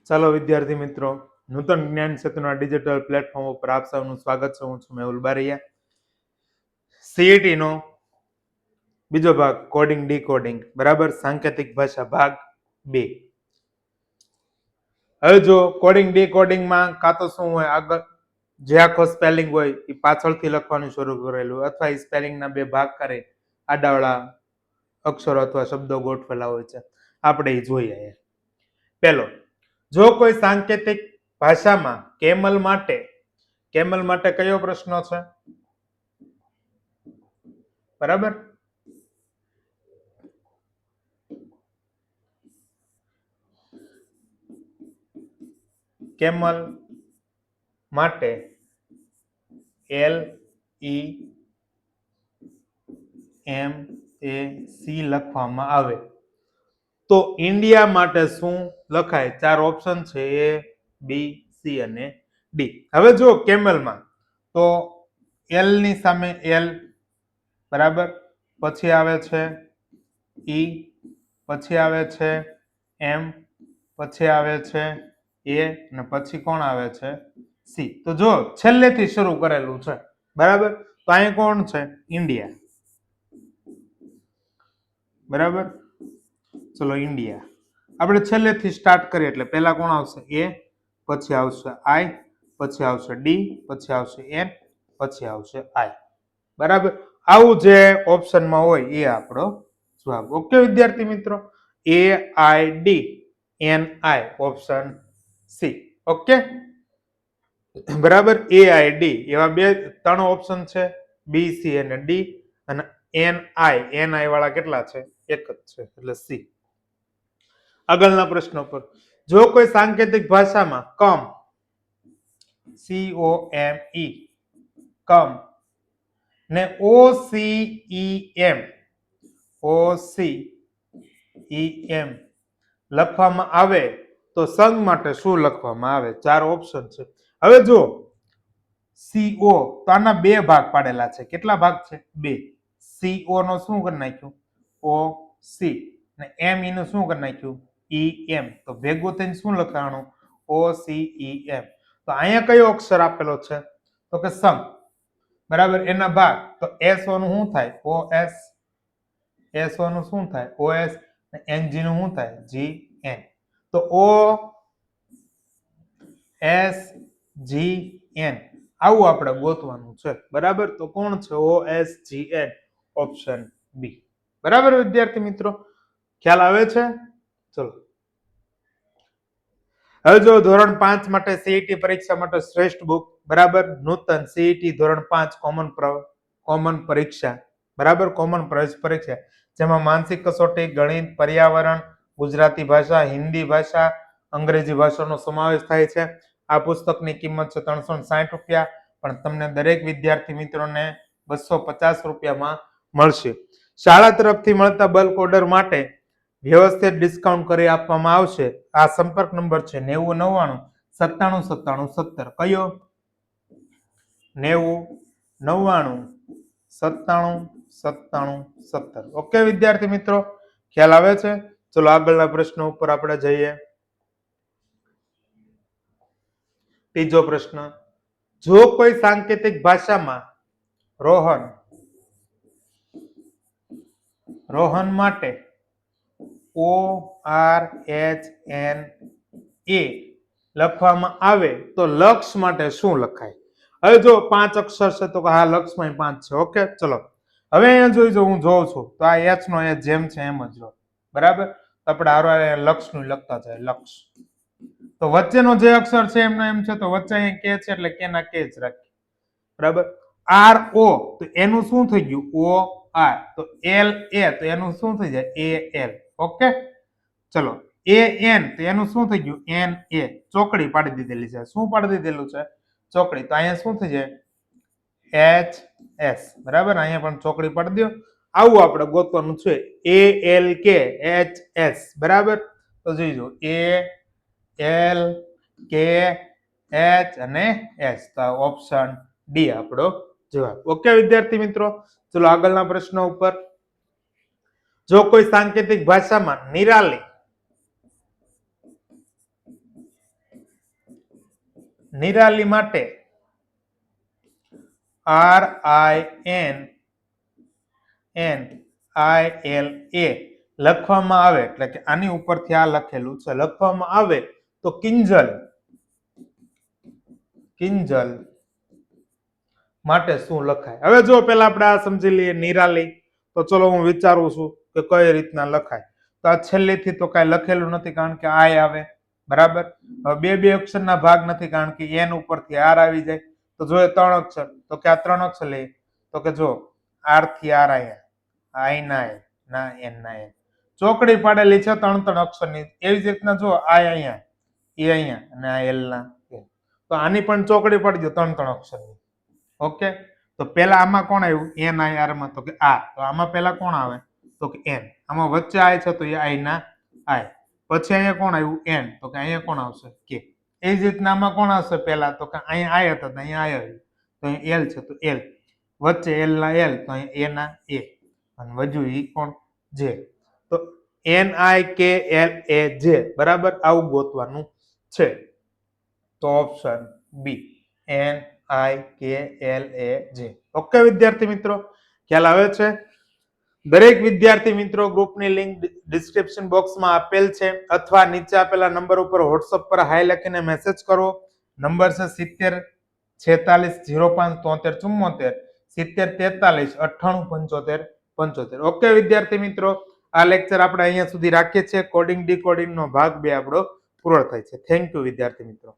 ચાલો વિદ્યાર્થી મિત્રો, નૂતન જ્ઞાન સેતુના ડિજિટલ પ્લેટફોર્મ ઉપર આપ સૌનું સ્વાગત છે. હું છું મેહુલ બારૈયા. સીઈટી નો બીજો ભાગ કોડિંગ ડીકોડિંગ બરાબર, સાંકેતિક ભાષા ભાગ 2. હવે જો કોડિંગ ડીકોડિંગમાં કાં તો શું હોય, આગળ જે આખો સ્પેલિંગ હોય એ પાછળથી લખવાનું શરૂ કરેલું, અથવા એ સ્પેલિંગના બે ભાગ કરે, આડાવાળા અક્ષરો અથવા શબ્દો ગોઠવેલા હોય છે. આપણે એ જોઈએ. પહેલો, જો કોઈ સાંકેતિક ભાષામાં કેમલ માટે કયો પ્રશ્ન છે? બરાબર, કેમલ માટે LEMAC લખવામાં આવે તો ઇન્ડિયા માટે શું લખાય? 4 ઓપ્શન છે, A, B, C અને D. હવે જો કેમલમાં તો L ની સામે L, બરાબર, પછી આવે છે E, પછી આવે છે M, પછી આવે છે A અને પછી કોણ આવે છે? C. તો જો છેલ્લેથી શરૂ કરેલું છે, બરાબર, તો અહીંયા કોણ છે? ઇન્ડિયા. બરાબર, ચલો ઇન્ડિયા. આપણે છેલ્લેથી સ્ટાર્ટ કરીએ એટલે પહેલા કોણ આવશે? A, પછી આવશે I, પછી આવશે D, પછી આવશે N, પછી આવશે I. બરાબર, આવું જે ઓપ્શનમાં હોય એ આપણો જવાબ. ઓકે વિદ્યાર્થી મિત્રો, AIDNI ઓપ્શન C. ઓકે, બરાબર, AID એવા 3 ઓપ્શન છે, B, C અને D, અને NI વાળા કેટલા છે? એક જ છે, એટલે C. આગળના પ્રશ્નો પર, જો કોઈ સાંકેતિક ભાષામાં COME COME ને OCEM લખવામાં આવે તો સંઘ માટે શું લખવામાં આવે? 4 ઓપ્શન છે. હવે જો CO તો આના 2 ભાગ પાડેલા છે. કેટલા ભાગ છે? 2. CO નો શું કરી નાખ્યું? OC ને ME નું શું કરી નાખ્યું? EM. તો ભેગું થઈને શું લખાણું? OCEM. તો અહીંયા કયો અક્ષર આપેલો છે? તો કે સંઘ. બરાબર, એના ભાગ તો SO નું શું થાય? OS. SO નું શું થાય? OS. NG નું શું થાય? GN. તો OSGN આવું આપણે ગોતવાનું છે. બરાબર, તો કોણ છે? OSGN option B. બરાબર વિદ્યાર્થી મિત્રો, ખ્યાલ આવે છે? ચલો, હવે જો ધોરણ 5 માટે સીઈટી પરીક્ષા માટે શ્રેષ્ઠ બુક, બરાબર, નૂતન સીઈટી ધોરણ 5 કોમન પરીક્ષા, બરાબર, કોમન પ્રવેશ પરીક્ષા, જેમાં માનસિક કસોટી, ગણિત, પર્યાવરણ, ગુજરાતી ભાષા, હિન્દી ભાષા, અંગ્રેજી ભાષાનો સમાવેશ થાય છે. આ પુસ્તકની કિંમત છે 360 રૂપિયા, પણ તમને દરેક વિદ્યાર્થી મિત્રોને 250 રૂપિયામાં મળશે. શાળા તરફથી મળતા બલ્ક ઓર્ડર માટે વ્યવસ્થિત ડિસ્કાઉન્ટ કરી આપવામાં આવશે. આ સંપર્ક નંબર છે 9099 979717. કયો? 9099979717. ઓકે વિદ્યાર્થી મિત્રો, ખ્યાલ આવે છે? ચલો આગળના પ્રશ્ન ઉપર આપણે જઈએ. ત્રીજો પ્રશ્ન, જો કોઈ સાંકેતિક ભાષામાં રોહન માટે ORHNA લખવામાં આવે તો લક્ષ માટે શું લખાય? હવે જો 5 અક્ષર છે તો હા, લક્ષમાં 5 છે. ઓકે, ચલો હવે અહીંયા જોઈજો, હું જોઉં છું તો આ H નો H જેમ છે એમ જ, બરાબર, આપણે આરો લક્ષ નું લખતા જાય, લક્ષ. તો વચ્ચેનો જે અક્ષર છે એમનો એમ છે, તો વચ્ચે અહીં કે છે એટલે કેના કે જ રાખીએ. બરાબર, RO તો એનું શું થઈ ગયું? OR. તો LA તો એનું શું થઈ જાય? AL. ઓકે, ચલો AN તો એનું શું થઈ ગયું? NA. ચોકડી પાડી દીધેલી છે. શું પાડી દીધેલું છે? ચોકડી. તો અહીંયા શું થઈ જાય? HS. બરાબર, અહીંયા પણ ચોકડી પાડી દો. આવું આપણે ગોતવાનું છે. ALK HS. બરાબર, તો જોઈજો ALK H અને S. તો ઓપ્શન ડી આપણો જવાબ. ઓકે વિદ્યાર્થી મિત્રો, ચલો આગળના પ્રશ્ન ઉપર, જો કોઈ સાંકેતિક ભાષામાં નિરાલી નિરાલી માટે RINNILA લખવામાં આવે એટલે કે આની ઉપરથી આ લખેલું છે લખવામાં આવે તો કિંજલ માટે શું લખાય? હવે જો પેલા આપણે આ સમજી લઈએ નિરાલી, તો ચલો હું વિચારું છું કે કઈ રીતના લખાય. તો આ છેલ્લેથી તો કઈ લખેલું નથી કારણ કે આય આવે, બરાબર. હવે બે અક્ષરના ભાગ નથી કારણ કે એન ઉપરથી આર આવી જાય. તો જો 3 અક્ષર, તો કે આ 3 અક્ષર લઈએ તો કે જો આર થી આર આયા, આઈ ના એ ના એન ના એ ચોકડી પાડેલી છે 3 અક્ષરની. એવી જ રીતના જો આય અહીંયા, એ અહીંયા અને આ એલ ના એ. તો આની પણ ચોકડી પાડી દો 3 અક્ષરની. ઓકે, તો પેલા આમાં કોણ આવ્યું? એન આઈ આર માં, તો કે આ. તો આમાં પેલા કોણ આવે? તો કે એન. આમાં વચ્ચે આય છે તો એ આઈ ના આય. પછી અહીંયા કોણ આવ્યું? એન. તો કે અહીંયા કોણ આવશે? કે. એ જ રીતના આમાં કોણ આવશે પેલા? તો કે અહીંયા આય હતા તો અહીંયા આય આવ્યું. તો અહીંયા એલ છે તો એલ. વચ્ચે એલ ના એલ તો અહીંયા એ ના એ. અને વધુ ઈ કોણ? જે. તો NIKLAJ, બરાબર. આવું ગોતવાનું છે. તો ઓપ્શન બી, NIKLAJ. ઓકે વિદ્યાર્થી મિત્રો, ખ્યાલ આવે છે? દરેક વિદ્યાર્થી મિત્રો ગ્રુપની લિંક ડિસ્ક્રિપ્શન બોક્સમાં આપેલ છે અથવા નીચે આપેલા નંબર ઉપર વોટ્સઅપ પર હાય લખીને મેસેજ કરો. નંબર છે 7046057374, 7043989575. ઓકે વિદ્યાર્થી મિત્રો, આ લેક્ચર આપણે અહીંયા સુધી રાખીએ છીએ. કોડિંગ ડીકોડિંગ નો ભાગ 2 આપણો પૂરો થાય છે. થેન્ક યુ વિદ્યાર્થી મિત્રો.